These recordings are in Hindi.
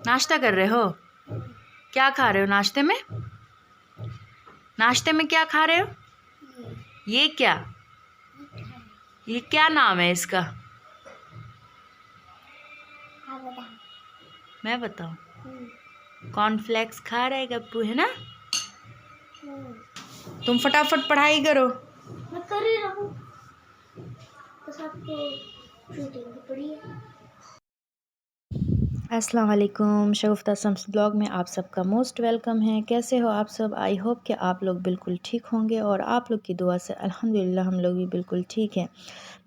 नाश्ता कर रहे हो? क्या खा रहे हो नाश्ते में? नाश्ते में क्या खा रहे हो? ये क्या? ये क्या नाम है इसका? मैं बताऊं? कॉर्नफ्लेक्स खा रहे गप्पू, है ना? तुम फटाफट पढ़ाई करो। मैं कर ही रहा हूं। तो सबको शूटिंग पड़ी है। अस्सलाम वालेकुम, शगुफ्ता सम्स ब्लॉग में आप सबका मोस्ट वेलकम है। कैसे हो आप सब? आई होप कि आप लोग बिल्कुल ठीक होंगे और आप लोग की दुआ से अल्हम्दुलिल्लाह हम लोग भी बिल्कुल ठीक हैं।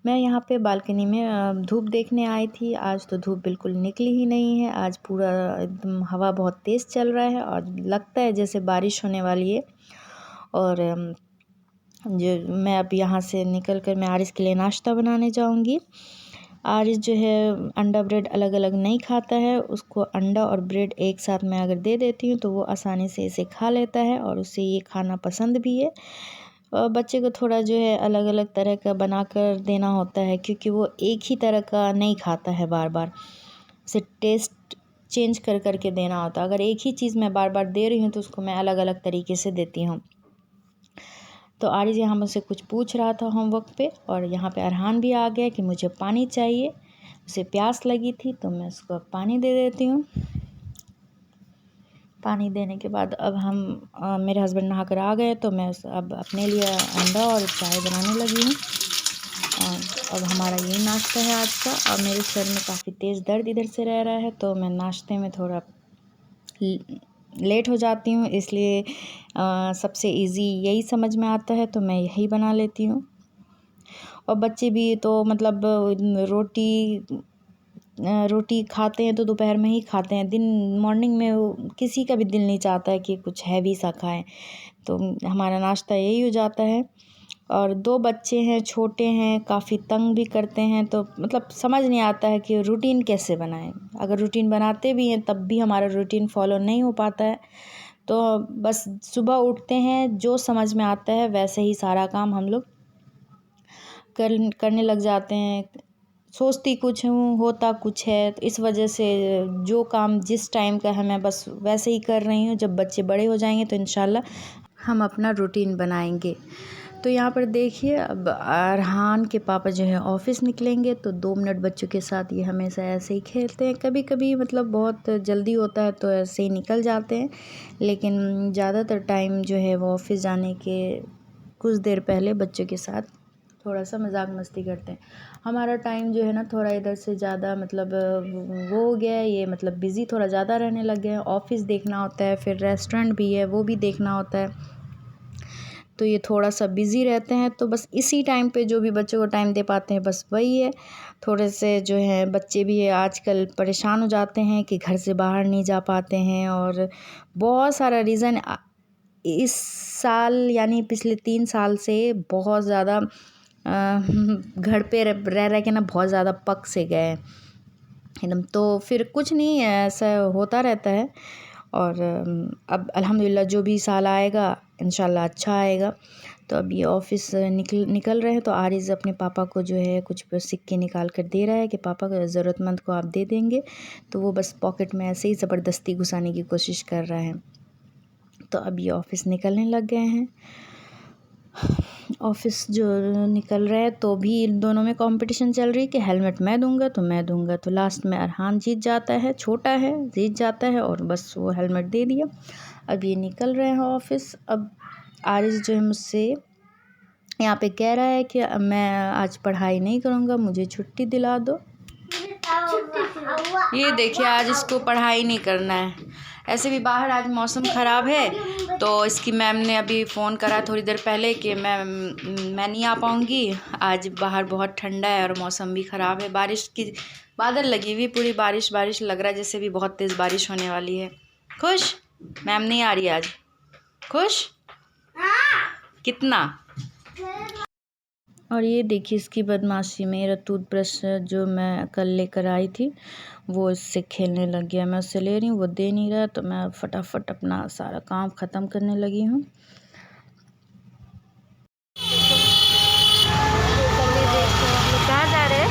मैं यहाँ पे बालकनी में धूप देखने आई थी। आज तो धूप बिल्कुल निकली ही नहीं है। आज पूरा एकदम हवा बहुत तेज़ चल रहा है और लगता है जैसे बारिश होने वाली है। और जो मैं अब यहाँ से निकल कर मैं आरिस के लिए नाश्ता बनाने जाऊँगी। आरिस जो है अंडा ब्रेड अलग अलग नहीं खाता है। उसको अंडा और ब्रेड एक साथ मैं अगर दे देती हूँ तो वो आसानी से इसे खा लेता है और उसे ये खाना पसंद भी है। और बच्चे को थोड़ा जो है अलग अलग तरह का बना कर देना होता है, क्योंकि वो एक ही तरह का नहीं खाता है। बार बार उसे टेस्ट चेंज कर कर के देना होता है। अगर एक ही चीज़ मैं बार बार दे रही हूँ तो उसको मैं अलग अलग तरीके से देती हूँ। तो आरिस यहाँ मुझसे कुछ पूछ रहा था होमवर्क पे, और यहाँ पे अरहान भी आ गया कि मुझे पानी चाहिए। उसे प्यास लगी थी तो मैं उसको पानी दे देती हूँ। पानी देने के बाद अब मेरे हस्बैंड नहा कर आ गए तो मैं अब अपने लिए अंडा और चाय बनाने लगी हूँ। अब हमारा यही नाश्ता है आज का। और मेरे सर में काफ़ी तेज़ दर्द इधर से रह रहा है तो मैं नाश्ते में थोड़ा लेट हो जाती हूँ, इसलिए सबसे इजी यही समझ में आता है तो मैं यही बना लेती हूँ। और बच्चे भी तो मतलब रोटी खाते हैं तो दोपहर में ही खाते हैं। मॉर्निंग में किसी का भी दिल नहीं चाहता है कि कुछ हैवी सा खाएं, तो हमारा नाश्ता यही हो जाता है। और 2 बच्चे हैं, छोटे हैं, काफ़ी तंग भी करते हैं, तो मतलब समझ नहीं आता है कि रूटीन कैसे बनाएं। अगर रूटीन बनाते भी हैं तब भी हमारा रूटीन फॉलो नहीं हो पाता है। तो बस सुबह उठते हैं, जो समझ में आता है वैसे ही सारा काम हम लोग करने लग जाते हैं। सोचती कुछ हूँ, होता कुछ है, तो इस वजह से जो काम जिस टाइम का है मैं बस वैसे ही कर रही हूँ। जब बच्चे बड़े हो जाएंगे तो इंशाल्लाह हम अपना रूटीन बनाएंगे। तो यहाँ पर देखिए, अब अरहान के पापा जो है ऑफ़िस निकलेंगे तो 2 मिनट बच्चों के साथ ये हमेशा ऐसे ही खेलते हैं। कभी कभी मतलब बहुत जल्दी होता है तो ऐसे ही निकल जाते हैं, लेकिन ज़्यादातर टाइम जो है वो ऑफ़िस जाने के कुछ देर पहले बच्चों के साथ थोड़ा सा मजाक मस्ती करते हैं। हमारा टाइम जो है ना थोड़ा इधर से ज़्यादा मतलब वो हो गया है, ये मतलब बिज़ी थोड़ा ज़्यादा रहने लग गया है। ऑफ़िस देखना होता है, फिर रेस्टोरेंट भी है वो भी देखना होता है, तो ये थोड़ा सा बिज़ी रहते हैं। तो बस इसी टाइम पे जो भी बच्चों को टाइम दे पाते हैं बस वही है। थोड़े से जो है बच्चे भी आजकल परेशान हो जाते हैं कि घर से बाहर नहीं जा पाते हैं, और बहुत सारा रीज़न इस साल यानी पिछले 3 साल से बहुत ज़्यादा घर पे रह के ना बहुत ज़्यादा पक से गए एकदम। तो फिर कुछ नहीं है, ऐसा होता रहता है। और अब अल्हम्दुलिल्लाह जो भी साल आएगा इंशाल्लाह अच्छा आएगा। तो अब ये ऑफ़िस निकल रहे हैं तो आरिज़ अपने पापा को जो है कुछ सिक्के निकाल कर दे रहा है कि पापा ज़रूरतमंद को आप दे देंगे, तो वो बस पॉकेट में ऐसे ही ज़बरदस्ती घुसाने की कोशिश कर रहा है। तो अब ये ऑफ़िस निकलने लग गए हैं। ऑफ़िस जो निकल रहा है तो भी इन दोनों में कंपटीशन चल रही है कि हेलमेट मैं दूंगा तो मैं दूंगा। तो लास्ट में अरहान जीत जाता है, छोटा है, जीत जाता है और बस वो हेलमेट दे दिया। अब ये निकल रहे हैं ऑफ़िस। अब आरिस जो है मुझसे यहाँ पे कह रहा है कि मैं आज पढ़ाई नहीं करूँगा, मुझे छुट्टी दिला दो। ये देखिए आज इसको पढ़ाई नहीं करना है। ऐसे भी बाहर आज मौसम ख़राब है तो इसकी मैम ने अभी फ़ोन करा थोड़ी देर पहले कि मैं नहीं आ पाऊँगी आज, बाहर बहुत ठंडा है और मौसम भी ख़राब है। बारिश की बादल लगी हुई, पूरी बारिश लग रहा है जैसे भी बहुत तेज़ बारिश होने वाली है। खुश? मैम नहीं आ रही आज। खुश कितना? और ये देखिए इसकी बदमाशी, मेरा टूथब्रश जो मैं कल लेकर आई थी वो इससे खेलने लग गया। मैं उससे ले रही हूँ, वो दे नहीं रहा, तो मैं फटाफट अपना सारा काम ख़त्म करने लगी हूँ। कहाँ जा रहे हैं?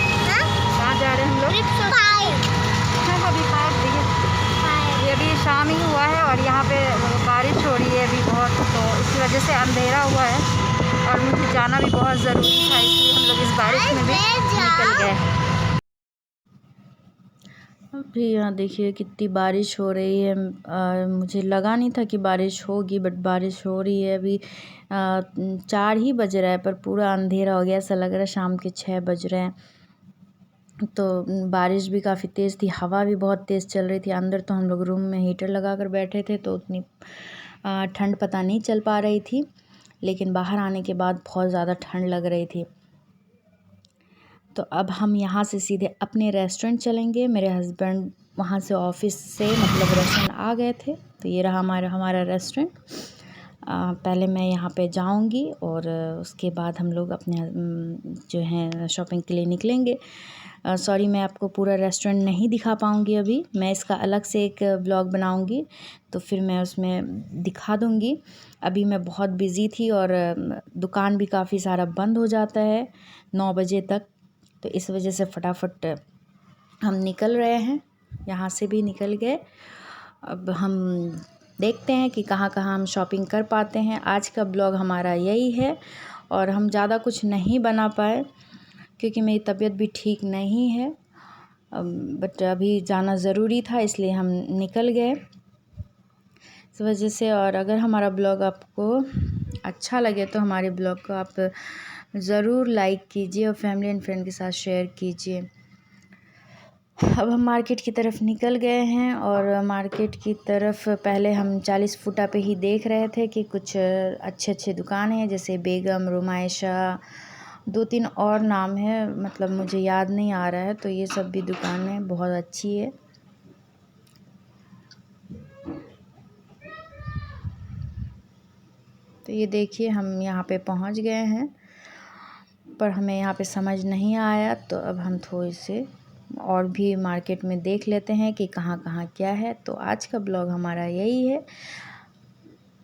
कहाँ जा रहे हैं हम लोग? अभी पार्क बहुत, तो इसी वजह से अंधेरा हुआ है और मुझे जाना भी बहुत ज़रूरी था, इसलिए हम लोग इस बारिश में भी निकल गए। अभी यहाँ देखिए कितनी बारिश हो रही है। मुझे लगा नहीं था कि बारिश होगी, बट बारिश हो रही है। अभी 4 ही बज रहा है पर पूरा अंधेरा हो गया, ऐसा लग रहा है शाम के 6 बज रहे हैं। तो बारिश भी काफ़ी तेज़ थी, हवा भी बहुत तेज़ चल रही थी। अंदर तो हम लोग रूम में हीटर लगा कर बैठे थे, तो उतनी ठंड पता नहीं चल पा रही थी, लेकिन बाहर आने के बाद बहुत ज़्यादा ठंड लग रही थी। तो अब हम यहाँ से सीधे अपने रेस्टोरेंट चलेंगे। मेरे हस्बैंड वहाँ से ऑफ़िस से मतलब रेस्टोरेंट आ गए थे, तो ये रहा हमारा रेस्टोरेंट। पहले मैं यहाँ पे जाऊँगी और उसके बाद हम लोग अपने जो हैं शॉपिंग के लिए निकलेंगे। सॉरी, मैं आपको पूरा रेस्टोरेंट नहीं दिखा पाऊँगी अभी, मैं इसका अलग से एक व्लॉग बनाऊँगी, तो फिर मैं उसमें दिखा दूँगी। अभी मैं बहुत बिज़ी थी और दुकान भी काफ़ी सारा बंद हो जाता है 9 बजे तक, तो इस वजह से फटाफट हम निकल रहे हैं। यहाँ से भी निकल गए। अब हम देखते हैं कि कहाँ कहाँ हम शॉपिंग कर पाते हैं। आज का ब्लॉग हमारा यही है और हम ज़्यादा कुछ नहीं बना पाए क्योंकि मेरी तबीयत भी ठीक नहीं है, बट अभी जाना ज़रूरी था इसलिए हम निकल गए इस वजह से। और अगर हमारा ब्लॉग आपको अच्छा लगे तो हमारे ब्लॉग को आप ज़रूर लाइक कीजिए और फैमिली एंड फ्रेंड के साथ शेयर कीजिए। अब हम मार्केट की तरफ निकल गए हैं और मार्केट की तरफ पहले हम 40 फुटा पे ही देख रहे थे कि कुछ अच्छे अच्छे दुकान हैं, जैसे बेगम, रुमाइशा, 2-3 और नाम है, मतलब मुझे याद नहीं आ रहा है। तो ये सब भी दुकानें बहुत अच्छी है। तो ये देखिए हम यहाँ पे पहुँच गए हैं, पर हमें यहाँ पे समझ नहीं आया, तो अब हम थोड़े से और भी मार्केट में देख लेते हैं कि कहाँ कहाँ क्या है। तो आज का ब्लॉग हमारा यही है।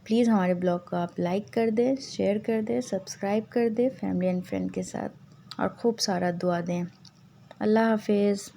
प्लीज़ हमारे ब्लॉग को आप लाइक कर दें, शेयर कर दें, सब्सक्राइब कर दें फैमिली एंड फ्रेंड के साथ, और खूब सारा दुआ दें। अल्लाह हाफिज़।